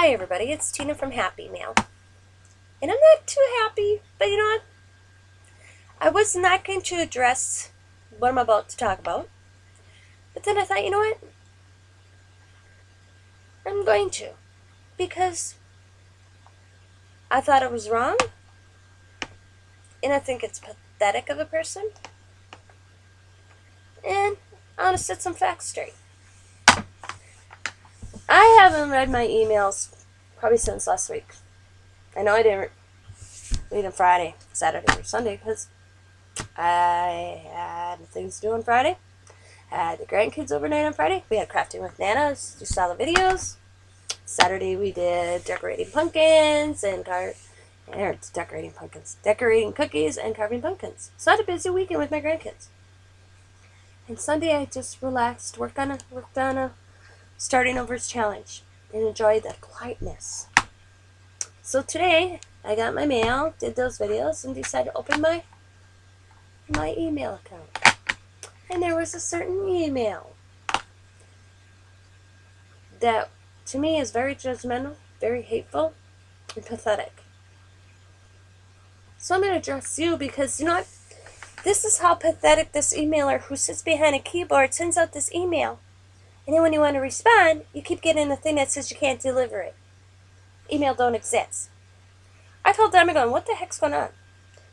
Hi everybody, it's Tina from Happy Mail. And I'm not too happy, but you know what? I was not going to address what I'm about to talk about. But then I thought, you know what? I'm going to. Because I thought it was wrong. And I think it's pathetic of a person. And I want to set some facts straight. I haven't read my emails probably since last week. I know I didn't read them Friday, Saturday, or Sunday because I had things to do on Friday. I had the grandkids overnight on Friday. We had crafting with Nana. You saw the videos. Saturday we did decorating pumpkins and decorating cookies and carving pumpkins. So I had a busy weekend with my grandkids. And Sunday I just relaxed, worked on a starting overs challenge, and enjoyed the quietness. So today I got my mail, did those videos, and decided to open my email account. And there was a certain email that to me is very judgmental, very hateful, and pathetic. So I'm going to address you because, you know what? This is how pathetic this emailer who sits behind a keyboard sends out this email. And then when you want to respond, you keep getting a thing that says you can't deliver it. Email don't exist. I told them, I'm going, what the heck's going on?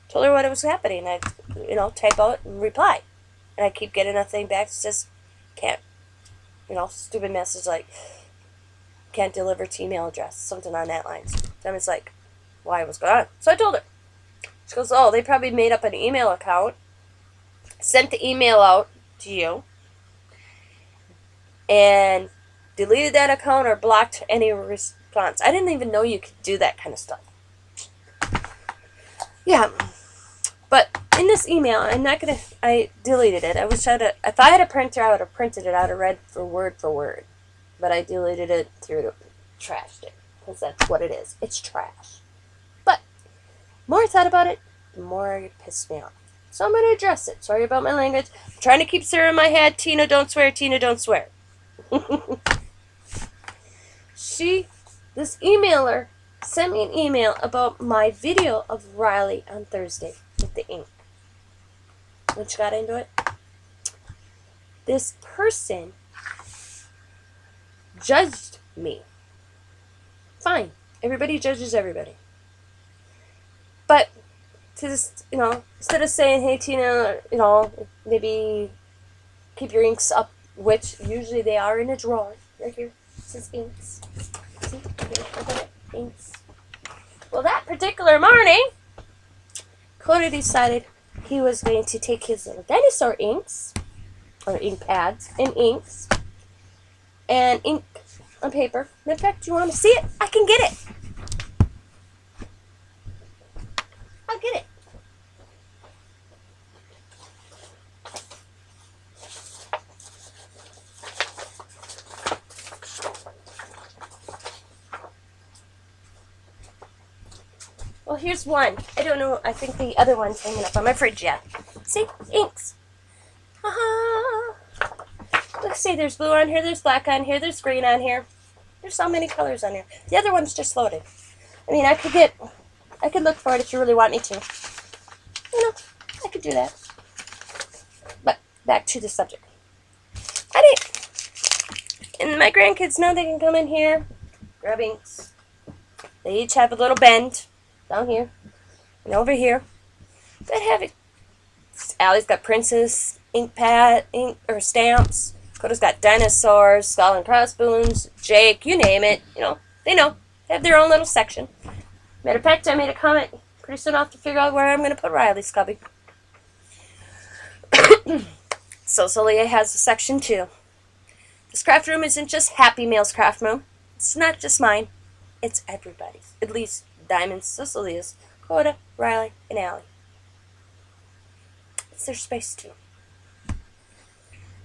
Told her what was happening. I, type out and reply. And I keep getting a thing back that says, can't, stupid message like, can't deliver to email address. Something on that line. Then it's like, why, what's going on? So I told her. She goes, oh, they probably made up an email account, sent the email out to you, and deleted that account or blocked any response. I didn't even know you could do that kind of stuff. Yeah, but in this email, I deleted it. If I had a printer, I would have printed it out and read for word. But I deleted it, trashed it, because that's what it is. It's trash. But the more I thought about it, the more it pissed me off. So I'm going to address it. Sorry about my language. I'm trying to keep Sarah in my head. Tina, don't swear. Tina, don't swear. This emailer sent me an email about my video of Riley on Thursday with the ink. Which got into it. This person judged me. Fine. Everybody judges everybody. But to just, instead of saying, hey Tina, maybe keep your inks up, which usually they are in a drawer. Right here. It says inks. See? Look at it. Inks. Well, that particular morning, Cody decided he was going to take his little dinosaur inks, or ink pads, and inks, and ink on paper. In fact, you want to see it? I can get it. I'll get it. Well, here's one. I don't know. I think the other one's hanging up on my fridge yet. See? Inks. Look, see, there's blue on here, there's black on here, there's green on here. There's so many colors on here. The other one's just loaded. I mean, I could look for it if you really want me to. I could do that. But back to the subject. And my grandkids know they can come in here, grab inks. They each have a little bend down here and over here. They have it. Allie's got princess ink pad, or stamps. Coda's got dinosaurs, skull and crossbones, Jake, you name it. They know. They have their own little section. Matter of fact, I made a comment. Pretty soon I'll have to figure out where I'm going to put Riley's cubby. So Celia has a section too. This craft room isn't just Happy Mail's craft room. It's not just mine. It's everybody's. At least Diamond's, Cecilia's, Coda, Riley, and Allie. It's their space too.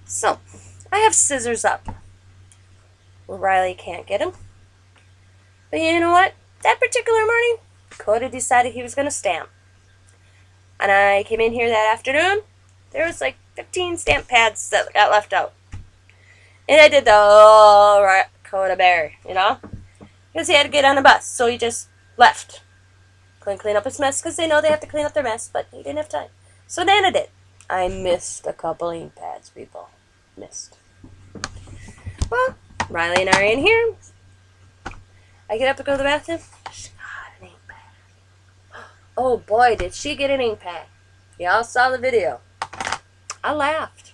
So, I have scissors up. Well, Riley can't get them. But you know what? That particular morning, Coda decided he was going to stamp. And I came in here that afternoon. There was like 15 stamp pads that got left out. And I did the Coda Bear, because he had to get on a bus, so he just left. Couldn't clean up his mess because they know they have to clean up their mess, but he didn't have time. So Nana did. I missed a couple ink pads, people. Missed. Well, Riley and I are in here. I get up to go to the bathroom. She got an ink pad. Oh boy, did she get an ink pad. Y'all saw the video. I laughed.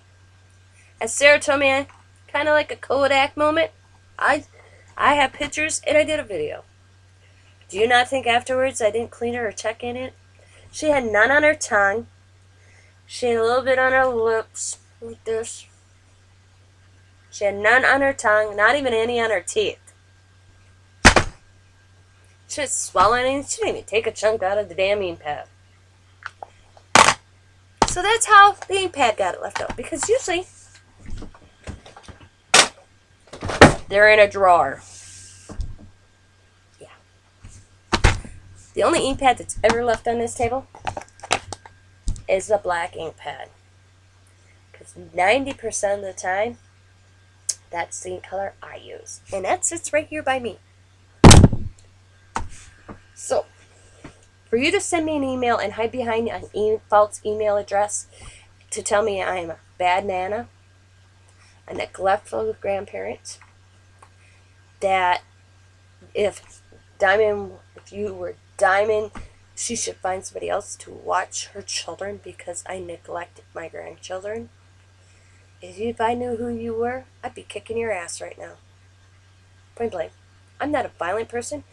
As Sarah told me, kind of like a Kodak moment. I have pictures and I did a video. Do you not think afterwards I didn't clean her or check in it? She had none on her tongue. She had a little bit on her lips, like this. She had none on her tongue, not even any on her teeth. She was swallowing, she didn't even take a chunk out of the damn ink pad. So that's how the ink pad got it left out. Because usually, they're in a drawer. Yeah. The only ink pad that's ever left on this table is the black ink pad. Because 90% of the time, that's the ink color I use. And that sits right here by me. So, for you to send me an email and hide behind an false email address to tell me I am a bad Nana, a neglectful grandparent, that if you were Diamond, she should find somebody else to watch her children because I neglected my grandchildren. If I knew who you were, I'd be kicking your ass right now. Point blank. I'm not a violent person,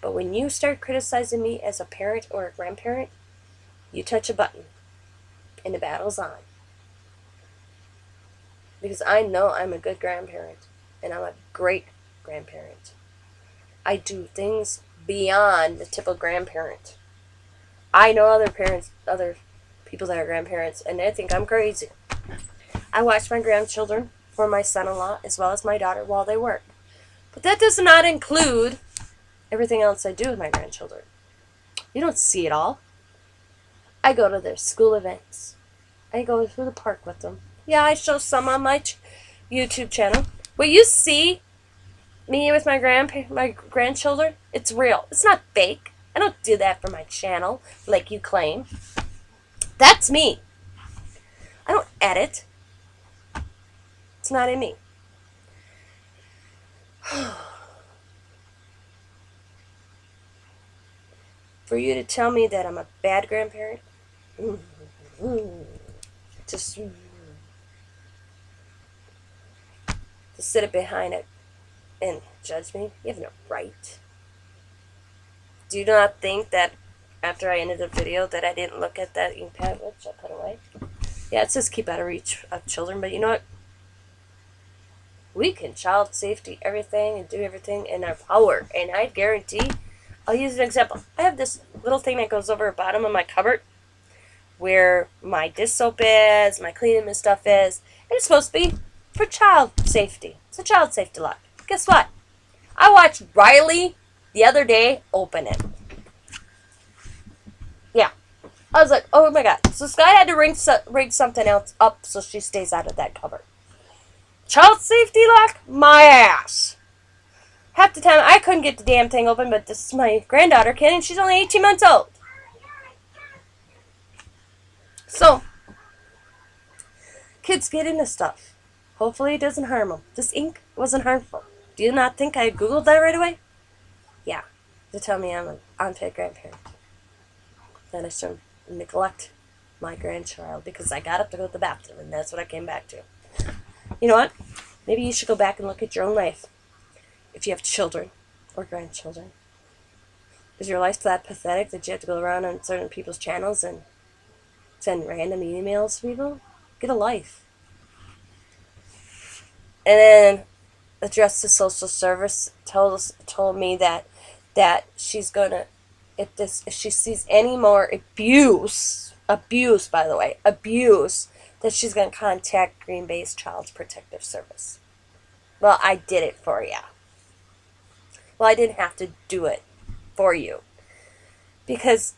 but when you start criticizing me as a parent or a grandparent, you touch a button, and the battle's on. Because I know I'm a good grandparent, and I'm a great grandparent. I do things beyond the typical grandparent. I know other people that are grandparents, and they think I'm crazy. I watch my grandchildren for my son-in-law as well as my daughter while they work. But that does not include everything else I do with my grandchildren. You don't see it all. I go to their school events. I go to the park with them. Yeah, I show some on my YouTube channel. What you see me with my grandchildren, it's real. It's not fake. I don't do that for my channel like you claim. That's me. I don't edit. It's not in me. For you to tell me that I'm a bad grandparent, just to sit it behind it and judge me, you have no right. Do you not think that after I ended the video that I didn't look at that ink pad, which I put away? Yeah, it says keep out of reach of children, but you know what? We can child safety everything and do everything in our power. And I guarantee, I'll use an example. I have this little thing that goes over the bottom of my cupboard where my dish soap is, my cleaning and stuff is. And it's supposed to be for child safety. It's a child safety lock. Guess what? I watched Riley the other day open it. Yeah. I was like, oh my god. So Sky had to rig something else up so she stays out of that cupboard. Child safety lock? My ass. Half the time I couldn't get the damn thing open, but this is my granddaughter can, and she's only 18 months old. So, kids get into stuff. Hopefully it doesn't harm them. This ink wasn't harmful. Do you not think I Googled that right away? Yeah. To tell me I'm an unfit grandparent. Then I shouldn't neglect my grandchild because I got up to go to the bathroom, and that's what I came back to. You know what? Maybe you should go back and look at your own life. If you have children or grandchildren. Is your life that pathetic that you have to go around on certain people's channels and send random emails to people? Get a life. And then the Justice Social Service told me that she's gonna, if she sees any more abuse, by the way, that she's gonna contact Green Bay's Child Protective Service. Well, I did it for you. Well, I didn't have to do it for you. Because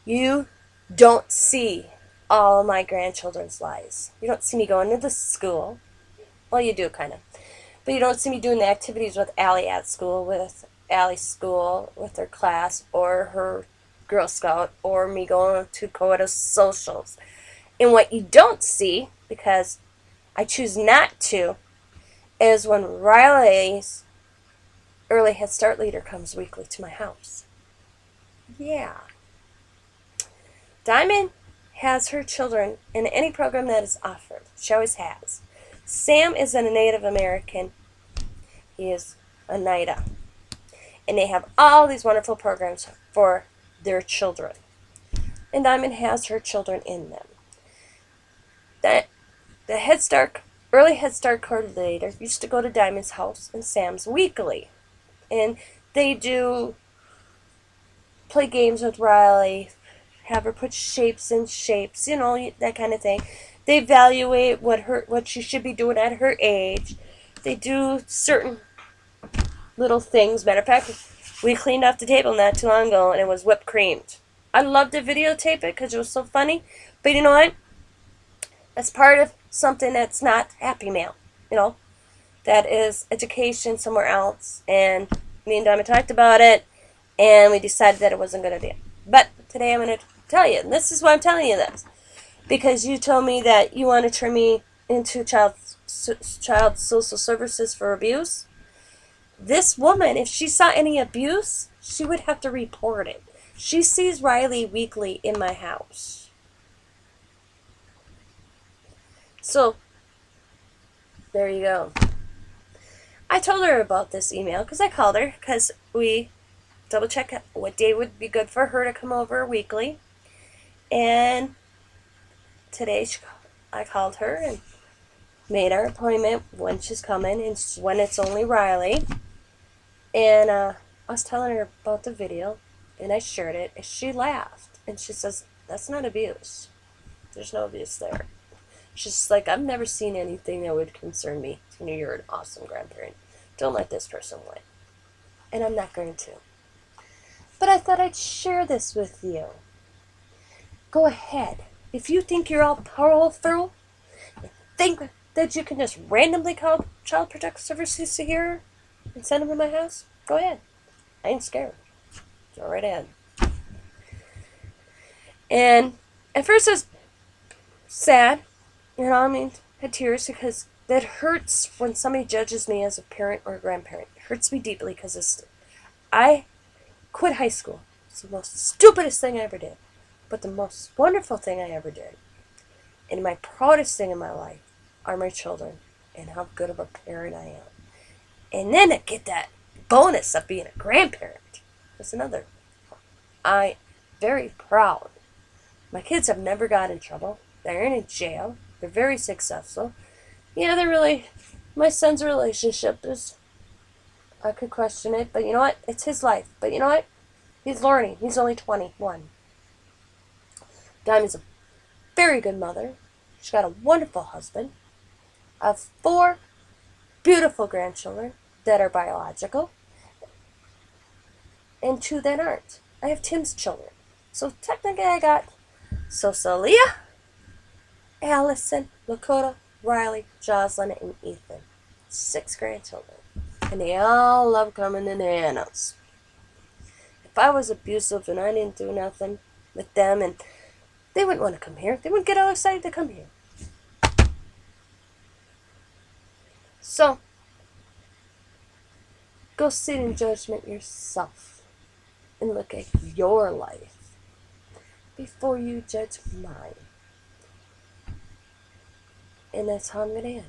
you don't see all my grandchildren's lives. You don't see me going to the school. Well, you do, kind of. But you don't see me doing the activities with Allie at school, with Allie's school, with her class, or her Girl Scout, or me going to Coetus socials. And what you don't see, because I choose not to, is when Riley's early Head Start leader comes weekly to my house. Yeah. Diamond has her children in any program that is offered. She always has. Sam is a Native American. He is a NIDA. And they have all these wonderful programs for their children. And Diamond has her children in them. The Head Start, early Head Start coordinator used to go to Diamond's house and Sam's weekly. And they do play games with Riley, have her put shapes in shapes, you know, that kind of thing. They evaluate what she should be doing at her age. They do certain little things. Matter of fact, we cleaned off the table not too long ago, and it was whipped creamed. I loved to videotape it because it was so funny. But you know what? That's part of something that's not Happy Mail. You know, that is education somewhere else. And me and Diamond talked about it, and we decided that it wasn't a good idea. But today I'm going to tell you, and this is why I'm telling you this, because you told me that you want to turn me into child social services for abuse. This woman, if she saw any abuse, she would have to report it. She sees Riley weekly in my house. So, there you go. I told her about this email because I called her because we double checked what day would be good for her to come over weekly. And today I called her and made our appointment when she's coming and when it's only Riley. And I was telling her about the video, and I shared it, and she laughed. And she says, that's not abuse. There's no abuse there. She's like, I've never seen anything that would concern me. You're an awesome grandparent. Don't let this person win. And I'm not going to. But I thought I'd share this with you. Go ahead. If you think you're all powerful, think that you can just randomly call Child Protective Services here and send them to my house, go ahead. I ain't scared. Go right ahead. And at first I was sad, you know, I mean, had tears because that hurts when somebody judges me as a parent or a grandparent. It hurts me deeply because I quit high school. It's the most stupidest thing I ever did, but the most wonderful thing I ever did. And my proudest thing in my life are my children and how good of a parent I am. And then to get that bonus of being a grandparent is another. I'm very proud. My kids have never got in trouble. They're in jail. They're very successful. Yeah, they're really, my son's relationship is, I could question it, but you know what? It's his life. But you know what? He's learning. He's only 21. Diamond's a very good mother. She's got a wonderful husband. I have 4 beautiful grandchildren that are biological, and 2 that aren't. I have Tim's children. So technically I got Sosalia, Allison, Lakota, Riley, Jocelyn, and Ethan. 6 grandchildren. And they all love coming to Nana's. If I was abusive and I didn't do nothing with them, and they wouldn't want to come here. They wouldn't get all excited to come here. So, go sit in judgment yourself and look at your life before you judge mine. And that's how I'm going to end.